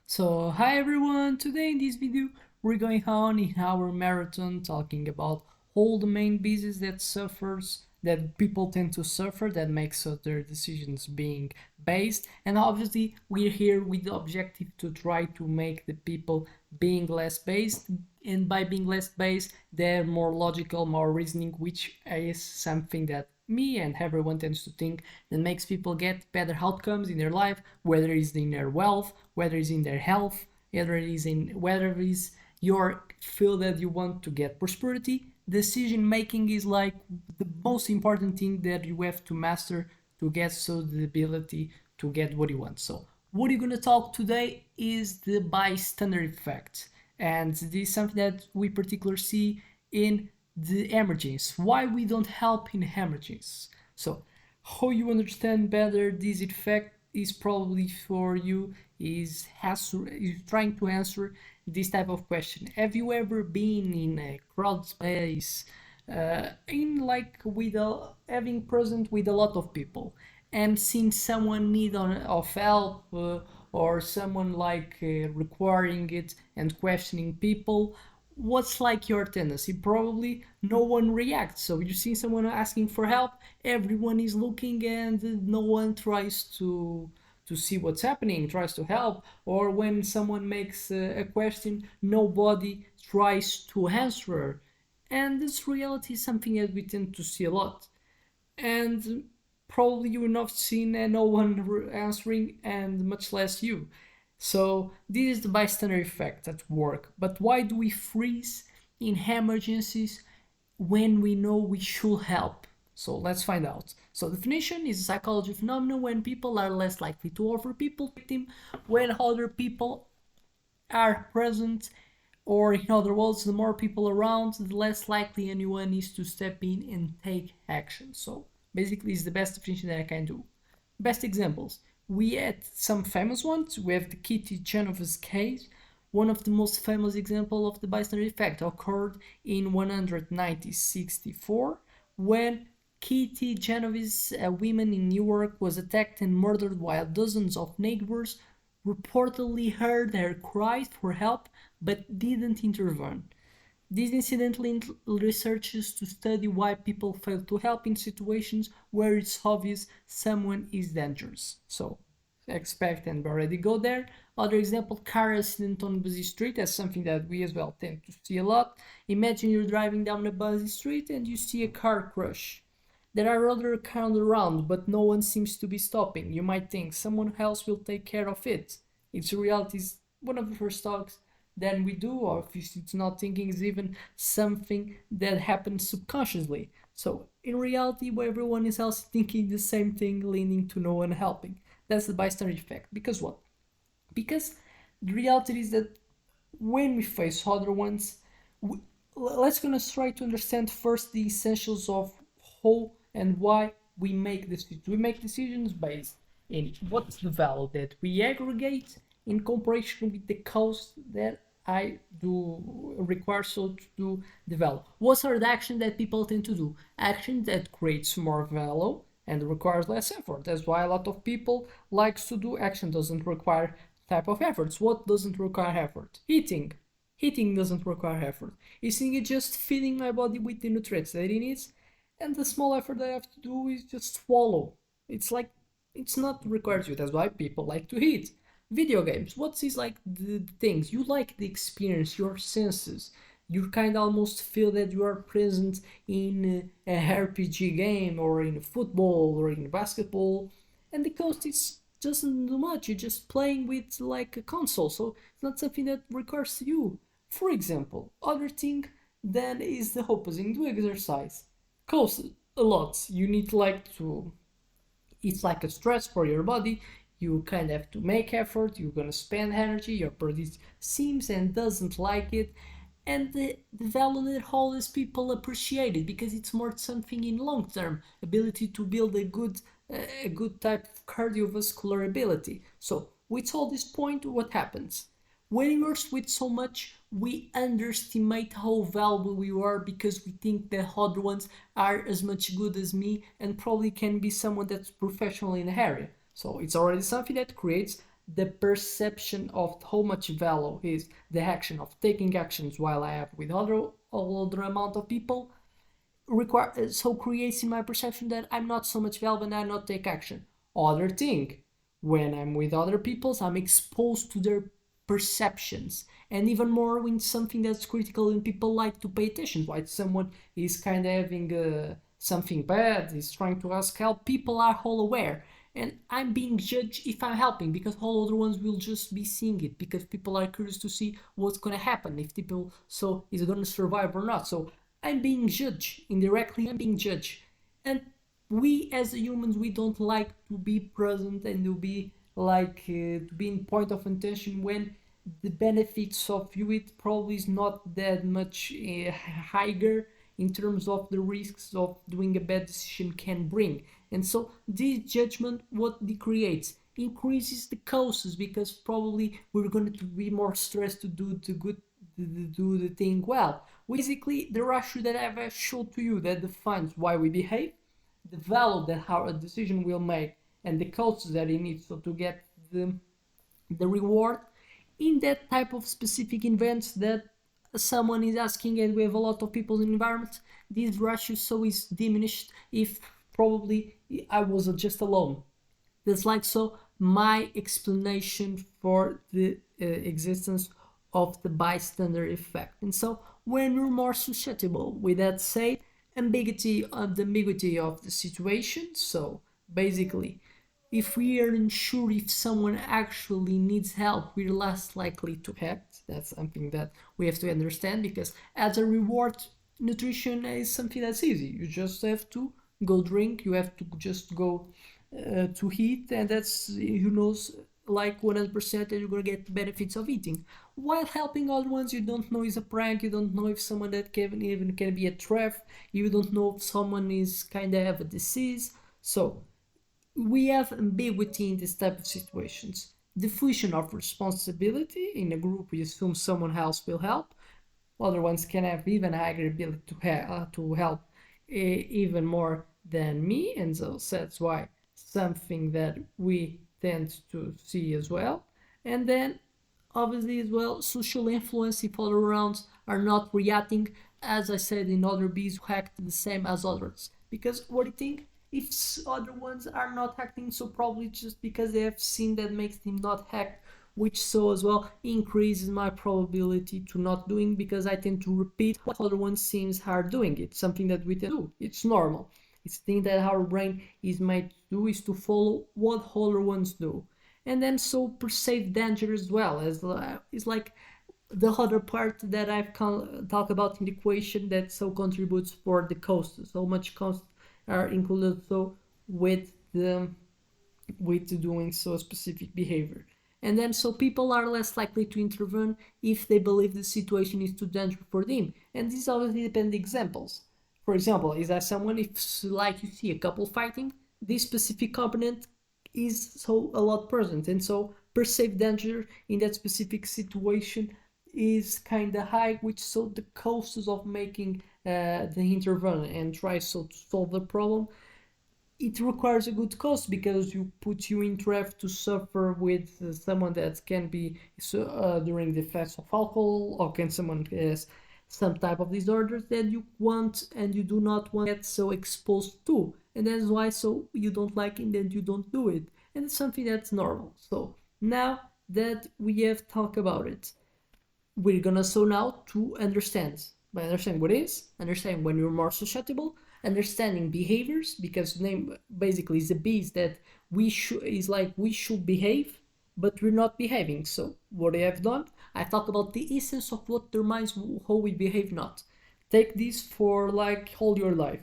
So hi everyone, today in this video we're going on in our marathon talking about all the main diseases that people tend to suffer that makes their decisions being based, and obviously we're here with the objective to try to make the people being less based, and by being less based they're more logical, more reasoning, which is something that me and everyone tends to think that makes people get better outcomes in their life, whether it's in their wealth, whether it's in their health, whether it is your feel that you want to get prosperity. Decision making is like the most important thing that you have to master to get so the ability to get what you want. So what you're gonna talk today is the bystander effect, and this is something that we particularly see in the emergencies. Why we don't help in emergencies. So how you understand better this effect is probably for you is trying to answer this type of question. Have you ever been in a crowd space, in like with having present with a lot of people, and seen someone need of help, or someone requiring it and questioning people? What's like your tendency? Probably no one reacts. So you see someone asking for help, everyone is looking, and no one tries to see what's happening, tries to help. Or when someone makes a question, nobody tries to answer. And this reality is something that we tend to see a lot. And probably you're not seeing no one answering, and much less you. So this is the bystander effect at work. But why do we freeze in emergencies when we know we should help? So let's find out. So definition is a psychology phenomenon when people are less likely to offer people victim when other people are present, or in other words, the more people around, the less likely anyone is to step in and take action. So basically it's the best definition that I can do. Best examples. We had some famous ones. We have the Kitty Genovese case. One of the most famous examples of the bystander effect occurred in 1964 when Kitty Genovese, a woman in Newark, was attacked and murdered while dozens of neighbors reportedly heard her cries for help but didn't intervene. This incident led researchers to study why people fail to help in situations where it's obvious someone is dangerous. So, expect and already go there. Other example, car accident on busy street. That's something that we as well tend to see a lot. Imagine you're driving down a busy street and you see a car crash. There are other cars around, but no one seems to be stopping. You might think someone else will take care of it. It's reality is one of the first thoughts that we do, or if it's not thinking, is even something that happens subconsciously. So in reality, where everyone is else thinking the same thing, leaning to no one helping. That's the bystander effect. Because what? Because the reality is that when we face other ones, let's gonna try to understand first the essentials of how and why we make decisions. We make decisions based in what's the value that we aggregate in comparison with the cost that I do require so to develop. What are the actions that people tend to do? Action that creates more value and requires less effort. That's why a lot of people likes to do action doesn't require type of efforts. What doesn't require effort? Eating. Eating doesn't require effort. Eating is just feeding my body with the nutrients that it needs, and the small effort that I have to do is just swallow. It's like it's not required you. That's why people like to eat. Video games. What is like the things you like, the experience, your senses. You kind of almost feel that you are present in a RPG game, or in football, or in basketball, and the cost is doesn't do much. You're just playing with like a console, so it's not something that requires you. For example, other thing then is the opposite. Do exercise. Costs a lot. You need like to, it's like a stress for your body. You kind of have to make effort, you're gonna spend energy, your body seems and doesn't like it, and the value that always people appreciate it because it's more something in long term ability to build a good type of cardiovascular ability. So with all this point, what happens? When we are with so much, we underestimate how valuable we are because we think the other ones are as much good as me and probably can be someone that's professional in the area. So it's already something that creates the perception of how much value is the action of taking actions while I have with other amount of people require so creates in my perception that I'm not so much valuable and I not take action. Other thing, when I'm with other people, I'm exposed to their perceptions, and even more when something that's critical and people like to pay attention. Like someone is kind of having something bad, is trying to ask help. People are all aware, and I'm being judged if I'm helping because all other ones will just be seeing it because people are curious to see what's gonna happen if people so is it gonna survive or not. So I'm being judged indirectly. I'm being judged, and we as humans we don't like to be present and to be to be in point of attention when the benefits of you it probably is not that much higher in terms of the risks of doing a bad decision can bring. And so this judgment what it creates increases the costs because probably we're going to be more stressed to do the good to do the thing well. Basically the ratio that I've showed to you that defines why we behave, the value that how a decision will make, and the costs that it needs so to get the reward in that type of specific events that someone is asking and we have a lot of people in the environment, this ratio so is diminished if probably I was just alone. That's like so my explanation for the existence of the bystander effect. And so when we're more susceptible with that say ambiguity of the situation, so basically if we aren't sure if someone actually needs help, we're less likely to act. That's something that we have to understand because as a reward, nutrition is something that's easy. You just have to go drink, you have to just go to eat, and that's, you know, like 100% that you're gonna get the benefits of eating. While helping other ones, you don't know is a prank, you don't know if someone that can even can be a trap, you don't know if someone is kind of have a disease. So we have ambiguity in this type of situations. Diffusion of responsibility in a group, we assume someone else will help. Other ones can have even higher ability to help even more than me, and so that's why something that we tend to see as well. And then obviously as well social influence if all around are not reacting as I said in other bees who act the same as others. Because what do you think if other ones are not acting so probably just because they have seen that makes them not act, which so as well increases my probability to not doing because I tend to repeat what other ones seems are doing. It's something that we tend to do. It's normal. It's the thing that our brain is made to do is to follow what other ones do. And then so perceive danger as well as is like the other part that I've talked about in the equation that so contributes for the cost. So much cost are included so with the with doing so specific behavior. And then so people are less likely to intervene if they believe the situation is too dangerous for them. And these obviously depend examples. For example, is that someone if like you see a couple fighting, this specific component is so a lot present, and so perceived danger in that specific situation is kind of high, which so the costs of making the intervene and try so to solve the problem it requires a good cost because you put you in trap to suffer with someone that can be during the effects of alcohol or can someone has some type of disorders that you want and you do not want to get so exposed to, and that's why so you don't like it and you don't do it, and it's something that's normal. So now that we have talked about it, we're gonna so now to understand by understanding what is understanding when you're more susceptible, understanding behaviors because name basically is the bees that we should is like we should behave but we're not behaving. So what I have done, I talked about the essence of what determines how we behave. Not take this for like all your life.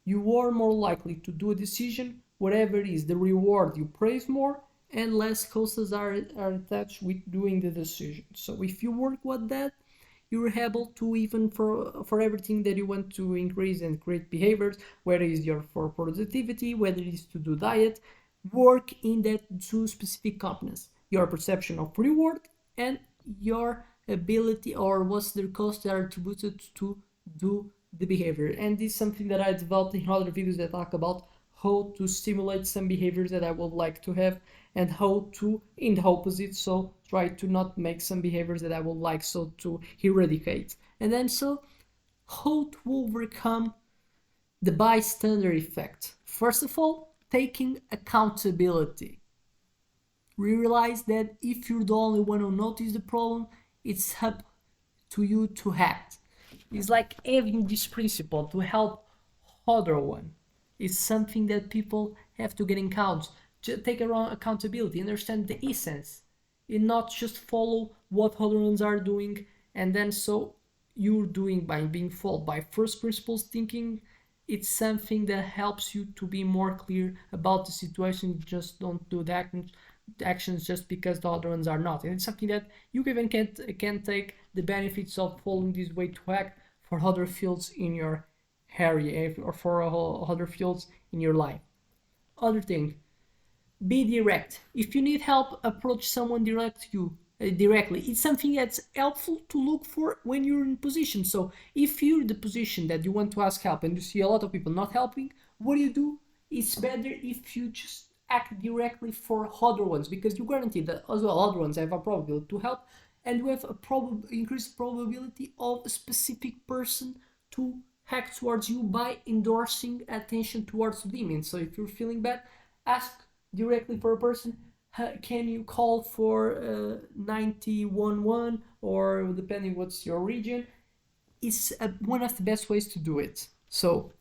You are more likely to do a decision whatever it is the reward you praise more and less costs are attached with doing the decision. So if you work with that, you're able to even for everything that you want to increase and create behaviors, whether it's your for productivity, whether it is to do diet, work in that two specific components: your perception of reward and your ability or what's the cost that are attributed to do the behavior. And this is something that I developed in other videos that talk about how to stimulate some behaviors that I would like to have and how to in the opposite, so try to not make some behaviors that I would like so to eradicate. And then so how to overcome the bystander effect. First of all, taking accountability. We realize that if you're the only one who notices the problem, it's up to you to act. It's like having this principle to help other one. It's something that people have to get in count. To take around accountability, understand the essence, and not just follow what other ones are doing, and then so you're doing by being followed by first principles thinking. It's something that helps you to be more clear about the situation. Just don't do the actions just because the other ones are not. And it's something that you even can take the benefits of following this way to act for other fields in your area or for other fields in your life. Other thing, be direct. If you need help, approach someone directly. It's something that's helpful to look for when you're in position. So if you're in the position that you want to ask help and you see a lot of people not helping, what do? It's better if you just act directly for other ones, because you guarantee that as well other ones have a probability to help, and you have a increased probability of a specific person to act towards you by endorsing attention towards them. So if you're feeling bad, ask directly for a person, can you call for 911, or depending what's your region. It's one of the best ways to do it. So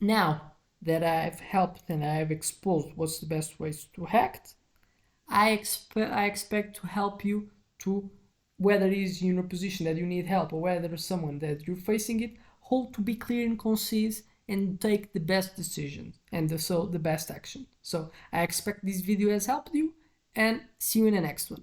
now that I've helped and I've exposed what's the best ways to act, I expect to help you to, whether it is in a position that you need help or whether it's someone that you're facing it, how to be clear and concise and take the best decision and so the best action. So I expect this video has helped you, and see you in the next one.